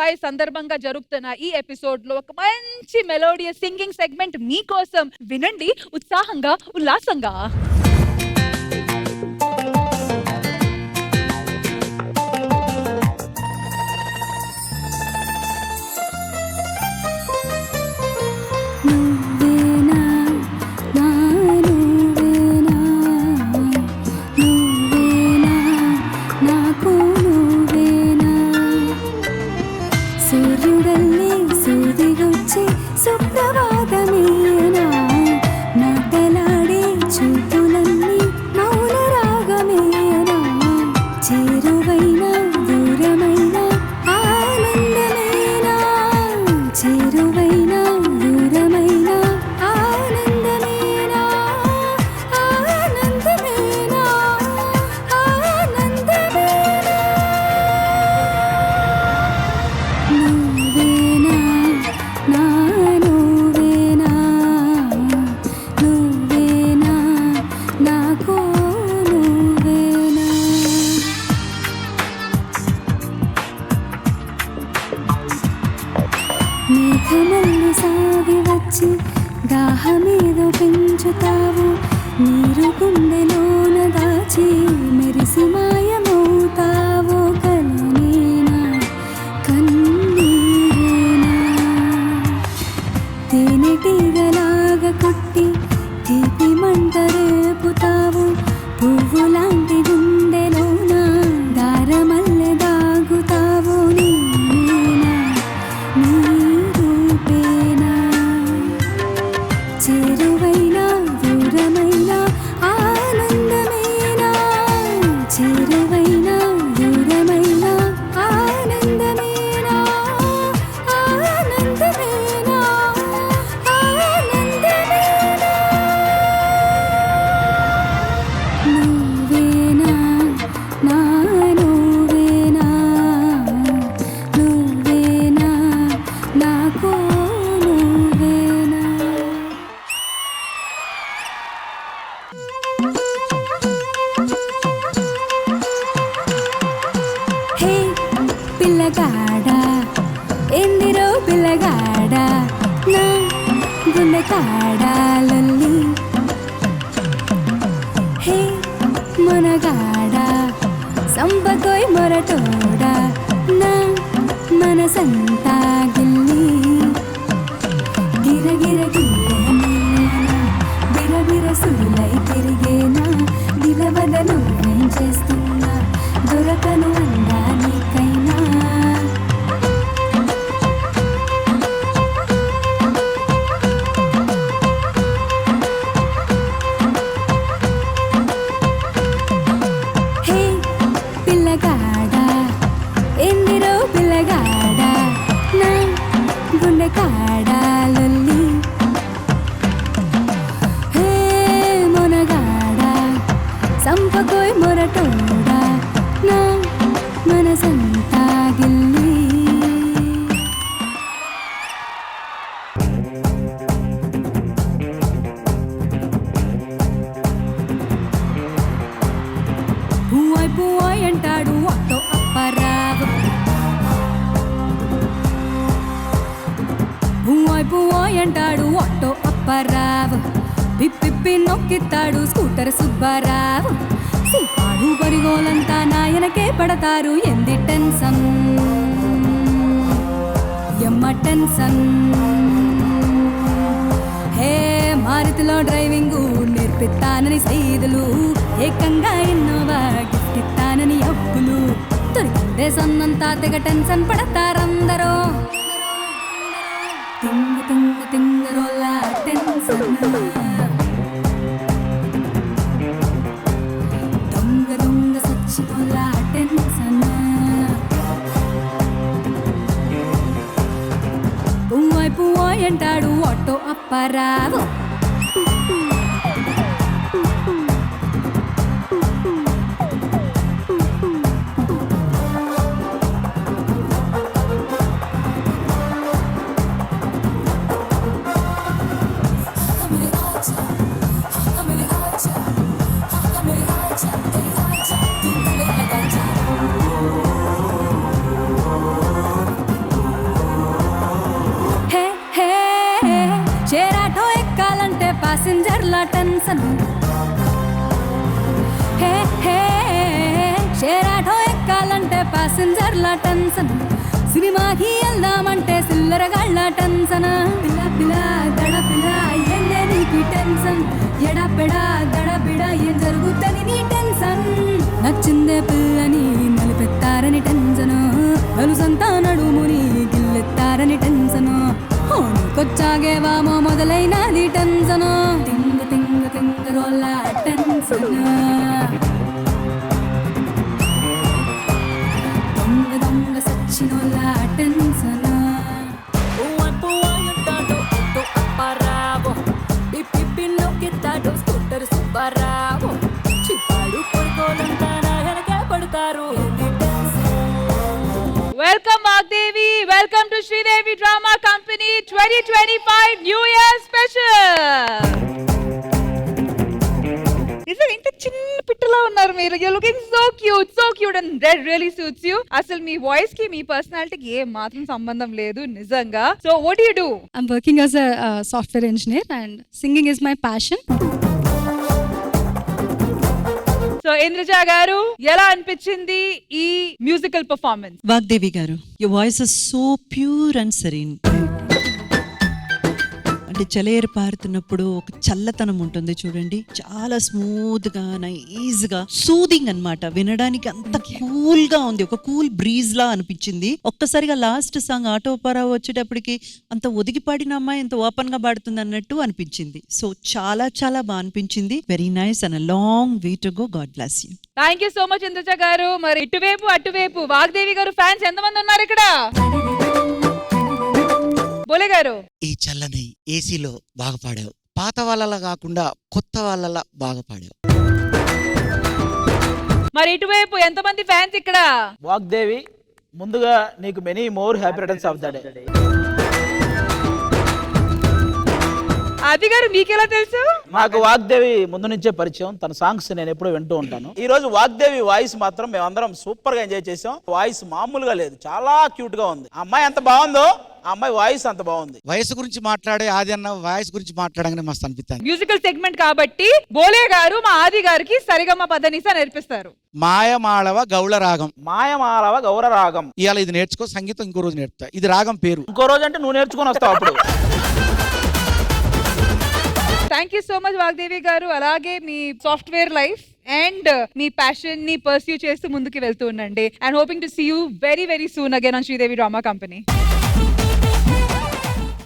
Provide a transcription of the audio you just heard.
Day సందర్భంగా జరుగుతున్న ఈ ఎపిసోడ్ లో ఒక మంచి మెలోడియస్ సింగింగ్ సెగ్మెంట్ మీకోసం. వినండి ఉత్సాహంగా, ఉల్లాసంగా. మేఘమల్లి సాగి వచ్చి దాహమేదో పెంచుతావు, నీరు గుండెలోన దాచి మెరిసి మాయమవుతావు. కలనేనా కన్నీరేనా తేనెటీగలాగా కొట్టి తీపి మంట రేపుతావు. పువ్వులాంటి గుండెలోన దారమల్లె దాగుతావు. నేనేనా నీ రూపేనా చేరువైనా దూరమైనా ఆనందమేనా చేరువైనా దూరమైనా ఆనందమేనా ఆనందమేనా ఆనందమేనా నువ్వేనా నా నువ్వేనా నువ్వేనా నాకు నువ్వేనా. హే పిల్లగాడా ఎందిరో పిల్లగాడా నా గుండె కాడా లొల్లి. హే మొనగాడా సంపకోయ్ మొరటోడా నా మనసంతా గిల్లి. గిరగిర గిల్లేనా బిరబిర సురులై తిరిగేనా దిలవద నువ్వేం చేస్తున్నా దొరకను అందానికైనా. హే పిల్లగాడా ఎందిరో పిల్లగాడా నా గుండె కాడా లొల్లి. హే మొనగాడా సంపకోయ్ మొరటోడా నా మనసంతా గిల్లి. పువ్వాయ్ పువ్వాయ్ అంటాడు ఆటో అప్పారావు. పువ్వాయ్ పువ్వాయ్ అంటాడు ఆటో అప్పారావు. పిప్పి నొక్కిస్తాడు స్కూటర్ సుబ్బారావు. సిపాడు బరిగోలంతా నాయనకే పడతారు. ఎంది టెన్షన్ ఎమ్మ టెన్షన్. హే మారుతిలో డ్రైవింగు నేర్పిస్తానని సైదులు, ఏకంగా ఇన్నోవా గిఫ్ట్ ఇస్తానని అప్పులు. దొరికిందే సన్నంతా తెగ టెన్షన్ పడతారందరూ. తింగ తింగ తింగరోలా టెన్షన్ దొంగ దొంగ సచ్చిపోలా టెన్షన్. పువ్వాయ్ పువ్వాయ్ అంటాడు ఆటో అప్పారావు. ప్యాసింజర్ల టెన్షన్ హే హే షేర్ ఆటో ఎక్కాలంటే ప్యాసింజర్ల టెన్షన్ సినిమాకి వెళ్దామంటే సిల్లరగాళ్ళ టెన్షన్ పిల్ల పిల్ల దడ పిల్ల ఏందే నీకు టెన్షన్ ఎడపెడా దడబిడ ఏం జరుగుతుంది నీ టెన్షన్ నచ్చిందే పిల్లని నలిపెత్తారని టెన్షన్ నలుసంతా నడుముని గిల్లెత్తారని టెన్షన్ కొచ్చాగే వామో మొదలైనది టెన్షన్ తింగ తింగ తింగరోళ్ళ టెన్షన్ దొంగ దొంగ సచ్చినోళ్ళ టెన్షన్ స్కూటర్ సుబ్బారావు చిప్పాడు కొడుకోలంతా నా వెనకే పడతారు welcome Vagdevi, welcome to Sridevi drama company 2025 new year special. నిజంగా ఇంత చిన్న పిట్టలా ఉన్నారు మీరు. You looking so cute and red really suits you. అసలు మీ వాయిస్ కి మీ పర్సనాలిటీకి ఏ మాత్రం సంబంధం లేదు నిజంగా. So what do you do? I'm working as a software engineer and singing is my passion. So Indraja గారు, ఎలా అనిపించింది ఈ మ్యూజికల్ పర్ఫార్మెన్స్? వాగ్దేవి గారు, your voice is so pure and serene. అంటే చలేరు పారుతున్నప్పుడు ఒక చల్లతనం ఉంటుంది చూడండి, చాలా స్మూత్ గా నైస్ గా సూదింగ్ అన్నమాట. వినడానికి అంత కూల్ గా ఉంది, ఒక కూల్ బ్రీజ్ లా అనిపించింది. ఒక్కసారిగా లాస్ట్ సాంగ్ ఆటోపరా వచ్చేటప్పటికి అంత ఒదిగి పాడిన అమ్మాయి ఎంత ఓపెన్ గా పాడుతుంది అన్నట్టు అనిపించింది. సో చాలా చాలా బాగా అనిపించింది. Very nice and long way to go. God bless you. Thank you so much Indraja గారు. మరి ఇటువైపు అటువైపు వాగ్దేవి గారు ఫ్యాన్స్ ఎంతమంది ఉన్నారు ఇక్కడ? బోలే గారు, ఈ చల్లని ఏసీలో బాగా పాడావు. పాత వాళ్ళలా కాకుండా కొత్త వాళ్ళలా బాగా పాడావు. మరి ఇటువైపు ఎంతమంది ఫ్యాన్స్ ఇక్కడ? వాగ్దేవి, ముందుగా నీకు many more happy returns of the day. ఆది గారు, మీకెలా తెలుసు? మాకు వాగ్దేవి ముందు నుంచే పరిచయం. తన సాంగ్స్ నేను ఎప్పుడూ వింటూ ఉంటాను. ఈ రోజు వాగ్దేవి వాయిస్ మాత్రం మేమందరం సూపర్ గా ఎంజాయ్ చేసాం. వాయిస్ మామూలుగా లేదు, చాలా క్యూట్ గా ఉంది. ఆ అమ్మాయి ఎంత బాగుందో, ఆ అమ్మాయి వాయిస్ అంత బాగుంది. వయసు గురించి మాట్లాడే ఆది అన్న వాయిస్ గురించి మాట్లాడగానే మస్తు అనిపిస్తాను. మ్యూజికల్ సెగ్మెంట్ కాబట్టి బోలే గారు మా ఆది గారికి సరిగమ పదనిసా నేర్పిస్తారు. మాయమాళవ గౌళ రాగం. మాయమాలవ గౌర రాగం. ఇవాళ ఇది నేర్చుకో, సంగీతం ఇంకో రోజు నేర్పుతా. ఇది రాగం పేరు. ఇంకో రోజు అంటే నువ్వు నేర్చుకుని వస్తావు అప్పుడు. Thank you so much Vagdevi గారు. అలాగే మీ సాఫ్ట్వేర్ లైఫ్ అండ్ మీ ప్యాషన్ ని పర్స్యూ చేస్తూ ముందుకు వెళ్తూ ఉండండి. And hoping to see you very very soon again on Sridevi drama company.